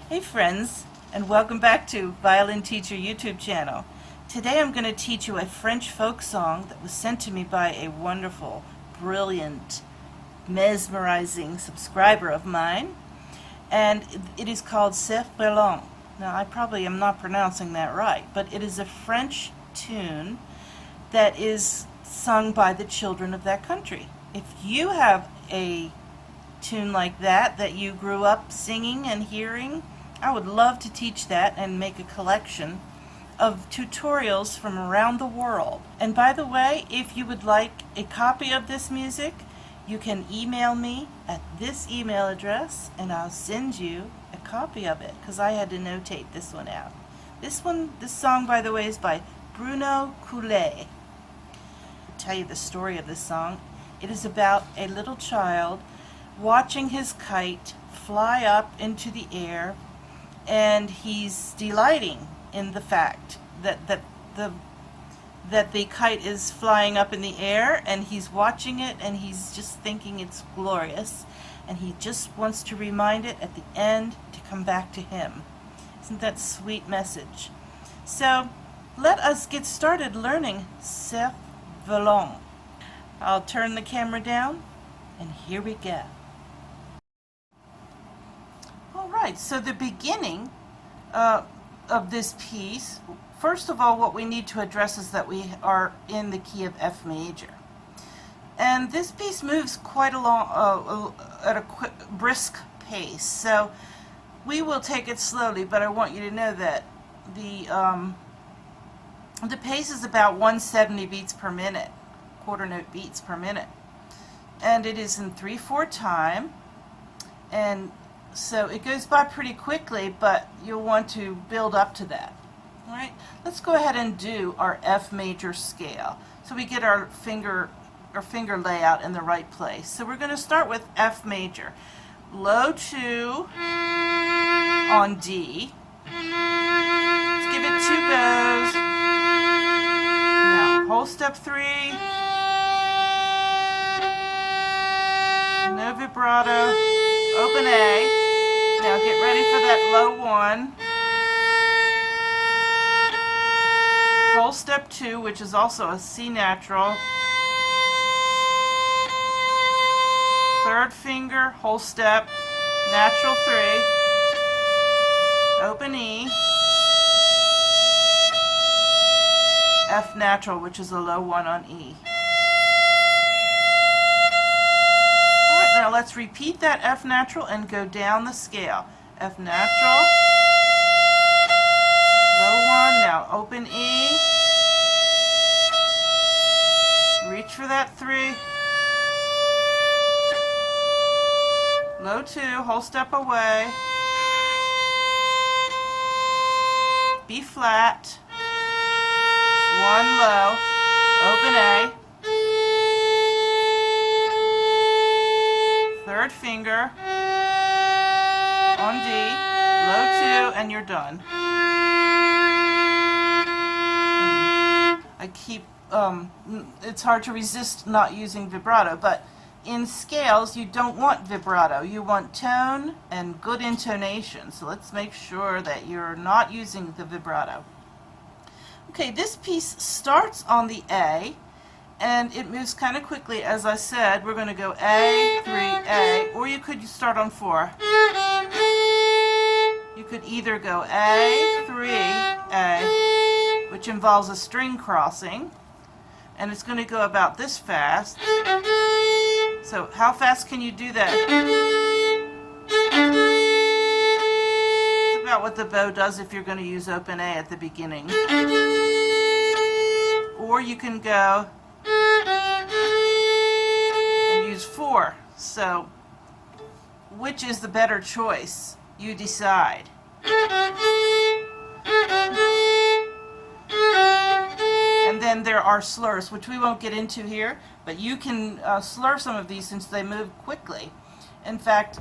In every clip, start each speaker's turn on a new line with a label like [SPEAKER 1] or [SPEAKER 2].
[SPEAKER 1] Hey friends, and welcome back to Violin Teacher YouTube channel. Today I'm going to teach you a French folk song that was sent to me by a wonderful, brilliant, mesmerizing subscriber of mine, and it is called Cerf-Volant. Now I probably am not pronouncing that right, but it is a French tune that is sung by the children of that country. If you have a tune like that you grew up singing and hearing, I would love to teach that and make a collection of tutorials from around the world. And by the way, if you would like a copy of this music, you can email me at this email address and I'll send you a copy of it, because I had to notate this one out. This song, by the way, is by Bruno Coulais. I'll tell you the story of this song. It is about a little child watching his kite fly up into the air, and he's delighting in the fact that the kite is flying up in the air, and he's watching it and he's just thinking it's glorious, and he just wants to remind it at the end to come back to him. Isn't that a sweet message? So let us get started learning Cerf-Volant. I'll turn the camera down and here we go. Alright, so the beginning of this piece, first of all, what we need to address is that we are in the key of F major. And this piece moves quite along at a brisk pace, so we will take it slowly, but I want you to know that the pace is about 170 beats per minute, quarter note beats per minute. And it is in 3/4 time, and so it goes by pretty quickly, but you'll want to build up to that. All right, let's go ahead and do our F major scale so we get our finger layout in the right place. So we're going to start with F major. Low 2 on D. Let's give it 2 bows. Now, whole step 3. No vibrato. Open A. Now get ready for that low 1. Whole step 2, which is also a C natural. Third finger, whole step, natural 3. Open E. F natural, which is a low 1 on E. Now let's repeat that F natural and go down the scale. F natural, low 1, now open E, reach for that 3, low 2, whole step away, B flat, 1 low, open A, third finger on D, low 2, and you're done. I keep, it's hard to resist not using vibrato, but in scales you don't want vibrato. You want tone and good intonation. So let's make sure that you're not using the vibrato. Okay, this piece starts on the A, and it moves kind of quickly. As I said, we're going to go A, 3, A, or you could start on 4. You could either go A, 3, A, which involves a string crossing, and it's going to go about this fast. So how fast can you do that? It's about what the bow does if you're going to use open A at the beginning. Or you can go and use 4. So which is the better choice? You decide. And then there are slurs, which we won't get into here, but you can slur some of these since they move quickly. In fact,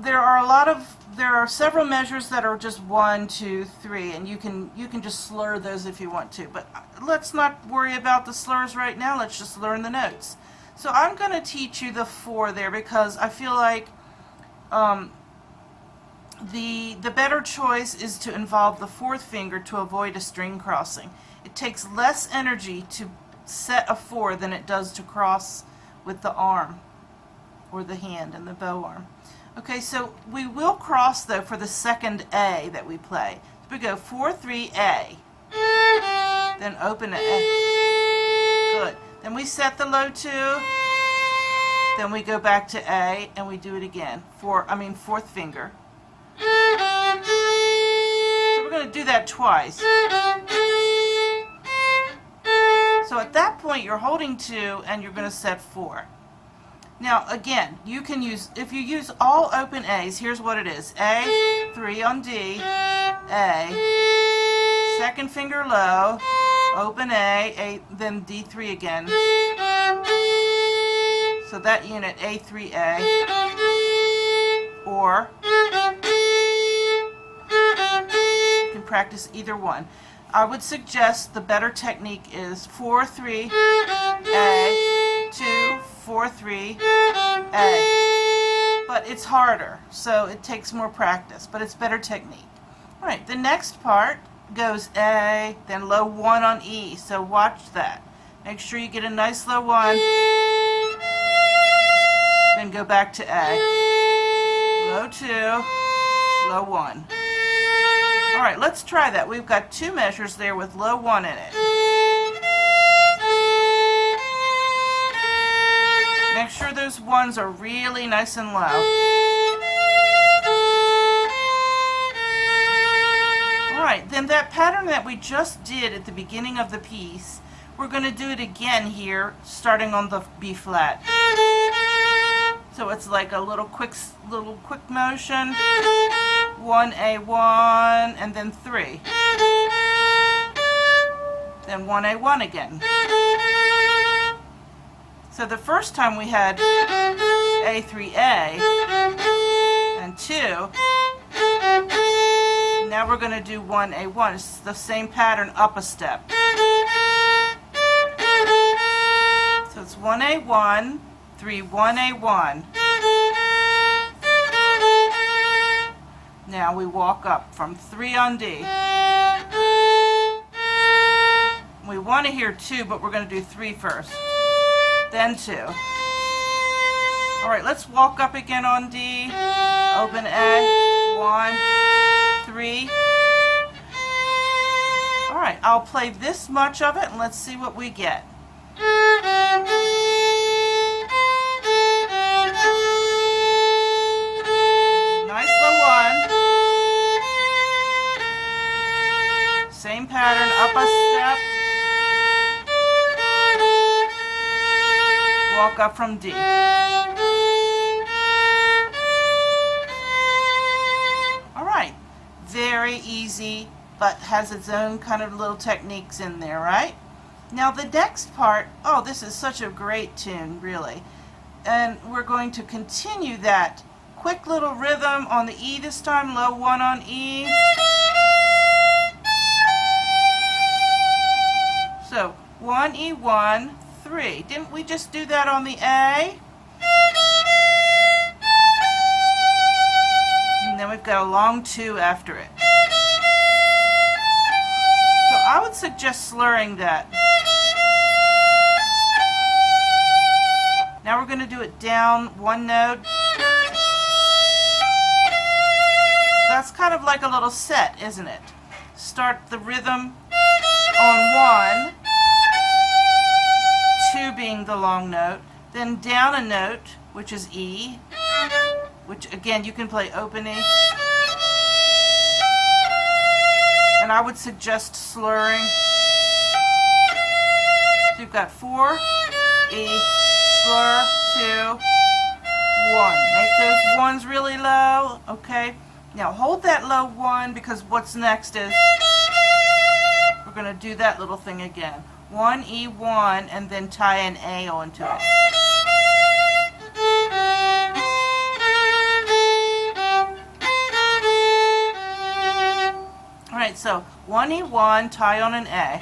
[SPEAKER 1] there are several measures that are just 1, 2, 3, and you can just slur those if you want to. But let's not worry about the slurs right now. Let's just learn the notes. So I'm going to teach you the 4 there because I feel like The better choice is to involve the fourth finger to avoid a string crossing. It takes less energy to set a 4 than it does to cross with the arm or the hand and the bow arm. Okay, so we will cross though for the second A that we play. So we go 4, 3, A. Then open it. A. Good. Then we set the low 2. Then we go back to A and we do it again. Fourth finger. So we're going to do that twice. So at that point you're holding 2 and you're going to set 4. Now again, you can use, if you use all open A's, here's what it is. A, 3 on D, A, second finger low, open A, then D3 again. So that unit A3A, or you can practice either one. I would suggest the better technique is 4, 3, A, 2, 4, 3, A. But it's harder, so it takes more practice, but it's better technique. Alright, the next part goes A, then low 1 on E, so watch that. Make sure you get a nice low 1, then go back to A. Low 2, low 1. Alright, let's try that. We've got 2 measures there with low 1 in it. Make sure those 1s are really nice and low. Alright, then that pattern that we just did at the beginning of the piece, we're going to do it again here, starting on the B flat. So it's like a little quick motion. 1A1 and then 3. Then 1A1 again. So the first time we had A3A and 2. Now we're going to do 1A1. It's the same pattern up a step. So it's 1A1, 3, 1A1. Now we walk up from 3 on D. We want to hear 2, but we're going to do 3 first. Then 2. Alright, let's walk up again on D. Open A. 1, 3. Alright, I'll play this much of it and let's see what we get. Nice low 1. Same pattern, up a step. Walk up from D. Alright, very easy, but has its own kind of little techniques in there, right? Now the next part, oh, this is such a great tune, really. And we're going to continue that quick little rhythm on the E this time, low 1 on E. So 1 E 1 3. Didn't we just do that on the A? And then we've got a long 2 after it. So I would suggest slurring that. Now we're going to do it down 1 note. That's kind of like a little set, isn't it? Start the rhythm on 1, 2 being the long note, then down a note, which is E, which again you can play open E. And I would suggest slurring. So you've got 4, E, slur, 2, 1. Make those 1s really low, okay? Now hold that low 1 because what's next is we're going to do that little thing again. 1 E 1 and then tie an A onto it. Alright, so 1 E 1, tie on an A.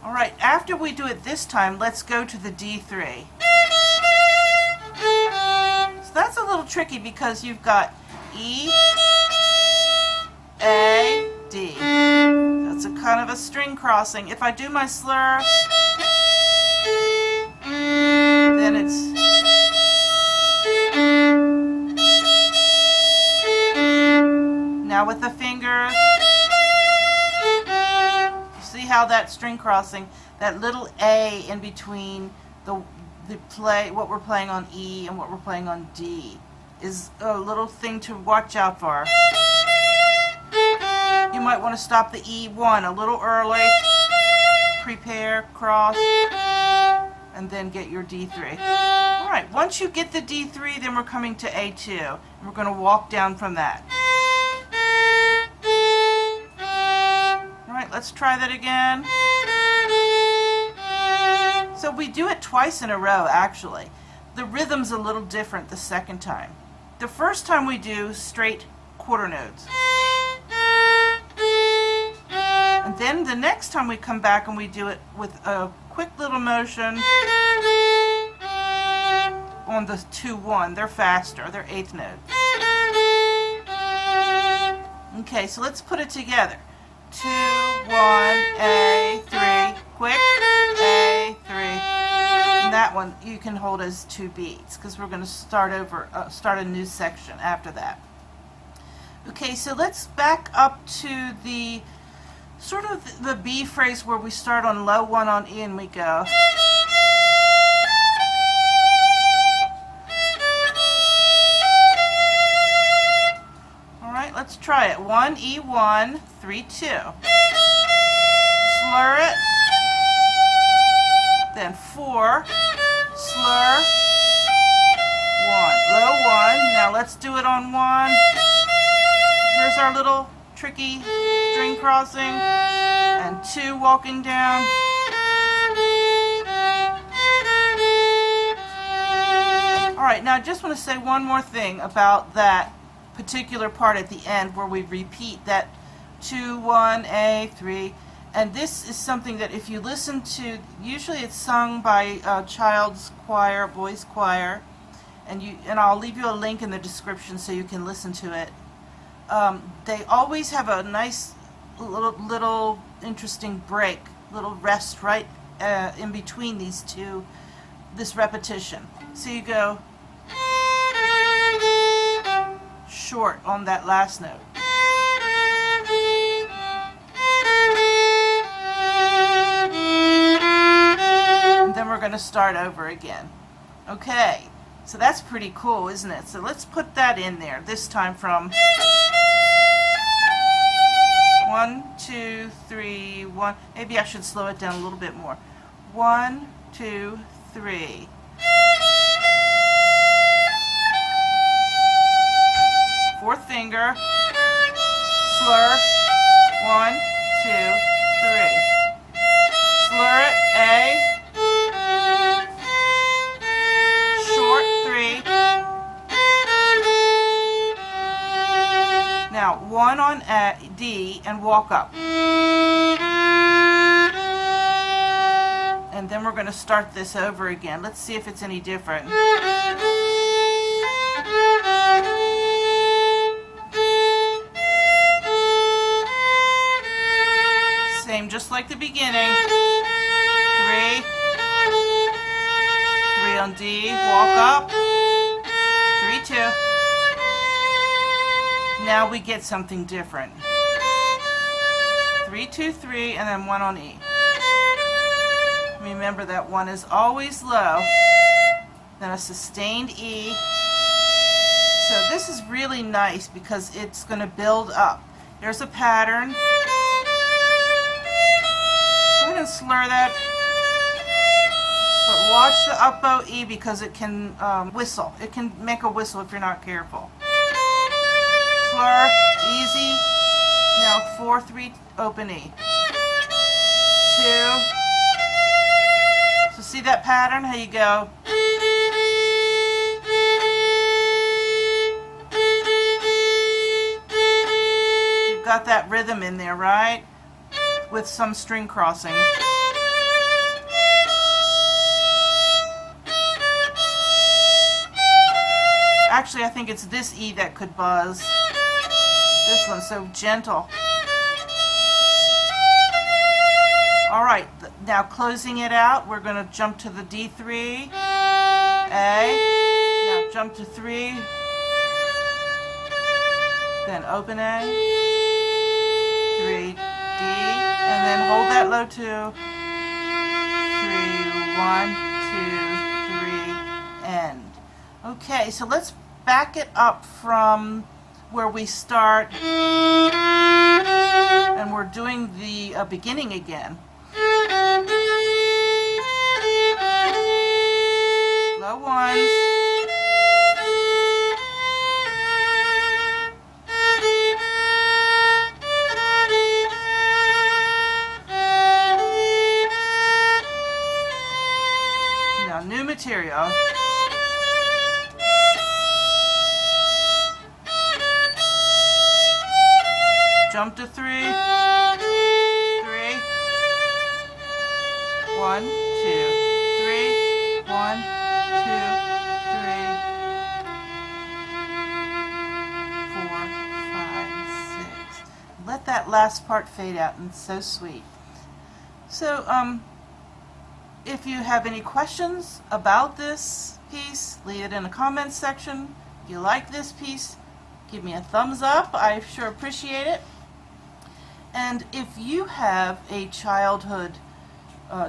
[SPEAKER 1] Alright, after we do it this time, let's go to the D3. little tricky because you've got E, A, D. That's a kind of a string crossing. If I do my slur, then it's now with the fingers. You see how that string crossing, that little A in between the play, what we're playing on E and what we're playing on D, is a little thing to watch out for. You might want to stop the E1 a little early, prepare, cross, and then get your D3. Alright, once you get the D3, then we're coming to A2, and we're going to walk down from that. Alright, let's try that again. So we do it twice in a row, actually. The rhythm's a little different the second time. The first time we do straight quarter notes. And then the next time we come back and we do it with a quick little motion on the 2-1. They're faster, they're eighth notes. Okay, so let's put it together. 2, 1, A, 3, quick, A, 3. And that one you can hold as 2 beats because we're going to start over, start a new section after that. Okay, so let's back up to the sort of the B phrase where we start on low 1 on E and we go. Alright, let's try it. 1, E1, 3, 2. Slur it. Then 4, slur, 1. Low 1. Now let's do it on 1. Here's our little tricky string crossing. And 2 walking down. Alright, now I just want to say one more thing about that particular part at the end where we repeat that 2, 1, A, 3. And this is something that if you listen to, usually it's sung by a child's choir, boys choir, and I'll leave you a link in the description so you can listen to it. They always have a nice little interesting break, little rest right in between these two, this repetition. So you go short on that last note. Then we're going to start over again. Okay, so that's pretty cool, isn't it? So let's put that in there, this time from 1, 2, 3, 1. Maybe I should slow it down a little bit more. 1, 2, 3. Fourth finger, slur, 1, 2, 3. Slur it, A. Short, 3. Now 1 on A, D and walk up. And then we're going to start this over again. Let's see if it's any different. Same, just like the beginning. 3. 3 on D, walk up. 3, 2. Now we get something different. 3, 2, 3, and then 1 on E. Remember that 1 is always low, then a sustained E. So this is really nice because it's going to build up. There's a pattern. Go ahead and slur that. But watch the up bow E because it can whistle. It can make a whistle if you're not careful. Slur, easy. Now 4, 3, open E. 2. So see that pattern? How you go. You've got that rhythm in there, right? With some string crossing. Actually, I think it's this E that could buzz. This one's so gentle. All right, now closing it out, we're going to jump to the D3, A, now jump to 3, then open A, 3, D, and then hold that low 2, 3, 1, 2, 3, end. Okay, so let's back it up from where we start, and we're doing the beginning again. Low ones. Now, new material. Jump to 3, 3, 1, 2, 3, 1, 2, 3, 4, 5, 6. Let that last part fade out, and it's so sweet. So, if you have any questions about this piece, leave it in the comments section. If you like this piece, give me a thumbs up. I sure appreciate it. And if you have a childhood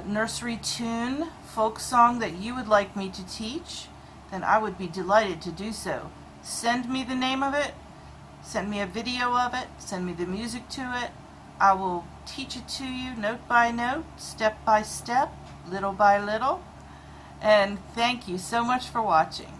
[SPEAKER 1] nursery tune, folk song that you would like me to teach, then I would be delighted to do so. Send me the name of it, send me a video of it, send me the music to it. I will teach it to you note by note, step by step, little by little. And thank you so much for watching.